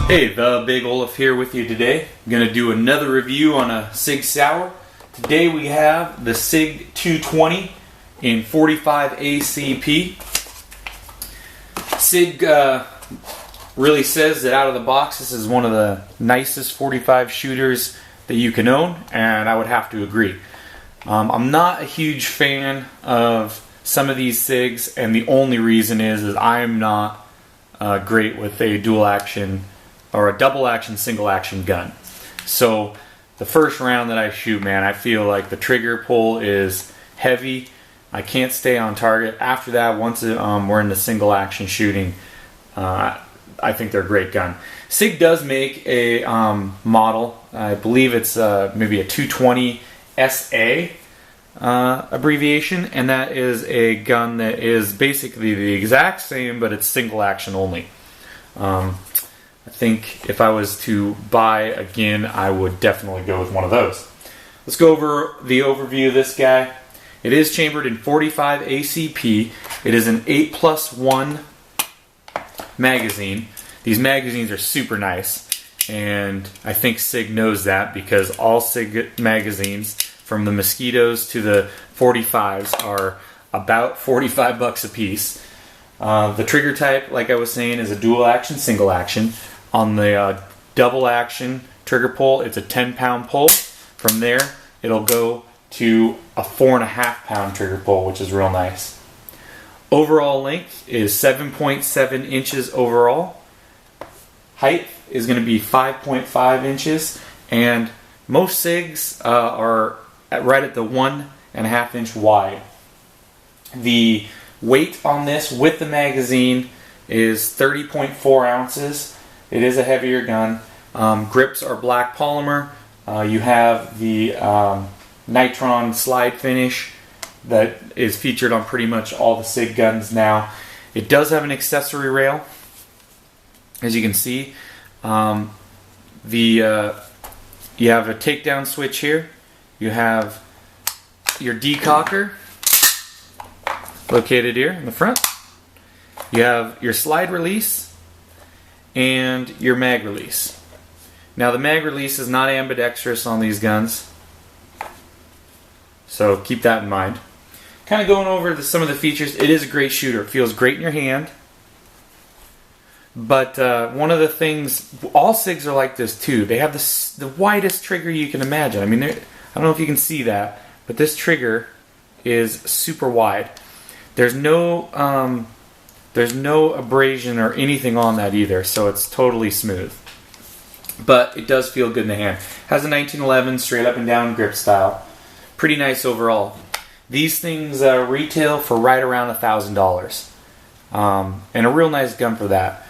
Hey, the Big Olof here with you today. I'm going to do another review on a SIG Sauer. Today we have the SIG 220 in 45 ACP. SIG really says that out of the box this is one of the nicest 45 shooters that you can own, and I would have to agree. I'm not a huge fan of some of these SIGs, and the only reason is I'm not great with a dual action or a double action, single action gun. So the first round that I shoot, man, I feel like the trigger pull is heavy. I can't stay on target. After that, once we're in the single action shooting, I think they're a great gun. SIG does make a model. I believe it's maybe a 220 SA abbreviation, and that is a gun that is basically the exact same, but it's single action only. I think if I was to buy again, I would definitely go with one of those. Let's go over the overview of this guy. It is chambered in 45 ACP. It is an 8+1 magazine. These magazines are super nice, and I think SIG knows that because all SIG magazines, from the Mosquitoes to the 45s, are about 45 bucks a piece. The trigger type, like I was saying, is a dual action, single action. On the double action trigger pull, it's a 10-pound pull. From there, it'll go to a 4.5-pound trigger pull, which is real nice. Overall length is 7.7 inches overall. Height is going to be 5.5 inches, and most SIGs are right at the 1.5 inch wide. The weight on this with the magazine is 30.4 ounces. It is a heavier gun. Grips are black polymer. You have the nitron slide finish that is featured on pretty much all the SIG guns now. It does have an accessory rail, as you can see. You have a takedown switch here. You have your decocker located here in the front. You have your slide release and your mag release. Now the mag release is not ambidextrous on these guns, so keep that in mind. Kind of going over some of the features. It is a great shooter. It feels great in your hand. But one of the things, all SIGs are like this too. They have the widest trigger you can imagine. I mean, I don't know if you can see that, but this trigger is super wide. There's no abrasion or anything on that either, so it's totally smooth. But it does feel good in the hand. Has a 1911 straight up and down grip style. Pretty nice overall. These things retail for right around $1,000, and a real nice gun for that.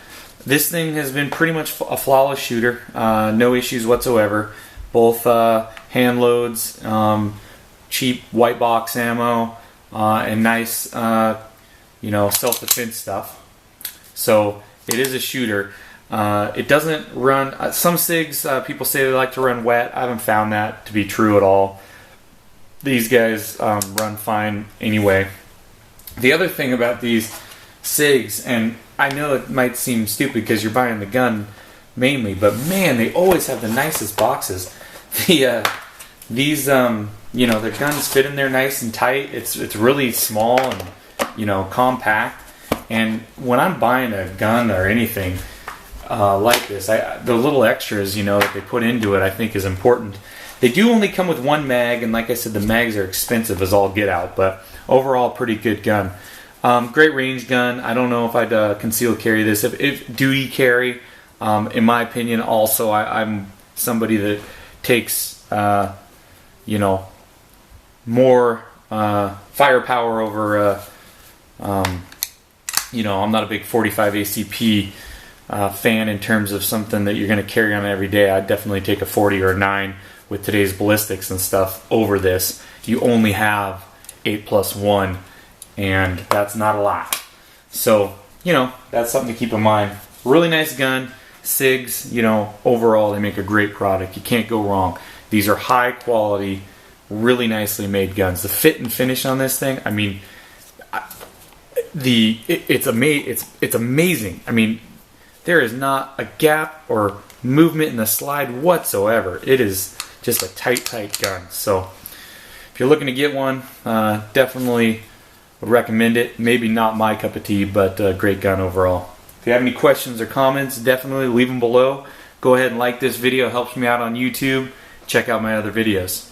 This thing has been pretty much a flawless shooter. No issues whatsoever. Both hand loads, cheap white box ammo, and nice self-defense stuff. So it is a shooter. It doesn't run, some SIGs, people say they like to run wet. I haven't found that to be true at all. These guys run fine anyway. The other thing about these SIGs, and I know it might seem stupid because you're buying the gun mainly, but man, they always have the nicest boxes. Their guns fit in there nice and tight. It's really small and compact. And when I'm buying a gun or anything like this, the little extras that they put into it, I think is important. They do only come with one mag, and like I said, the mags are expensive as all get out, but overall pretty good gun. Great range gun. I don't know if I'd conceal carry this. If duty carry, in my opinion, also I'm somebody that takes more firepower over I'm not a big 45 ACP fan in terms of something that you're going to carry on every day. I'd definitely take a 40 or a 9 with today's ballistics and stuff over this. You only have 8+1, and that's not a lot. So, that's something to keep in mind. Really nice gun. SIGs, overall they make a great product. You can't go wrong. These are high quality, really nicely made guns. The fit and finish on this thing, I mean, it's amazing. I mean, there is not a gap or movement in the slide whatsoever. It is just a tight gun. So if you're looking to get one, definitely would recommend it. Maybe not my cup of tea, but a great gun overall. If you have any questions or comments, definitely leave them below. Go ahead and like this video. It helps me out on YouTube. Check out my other videos.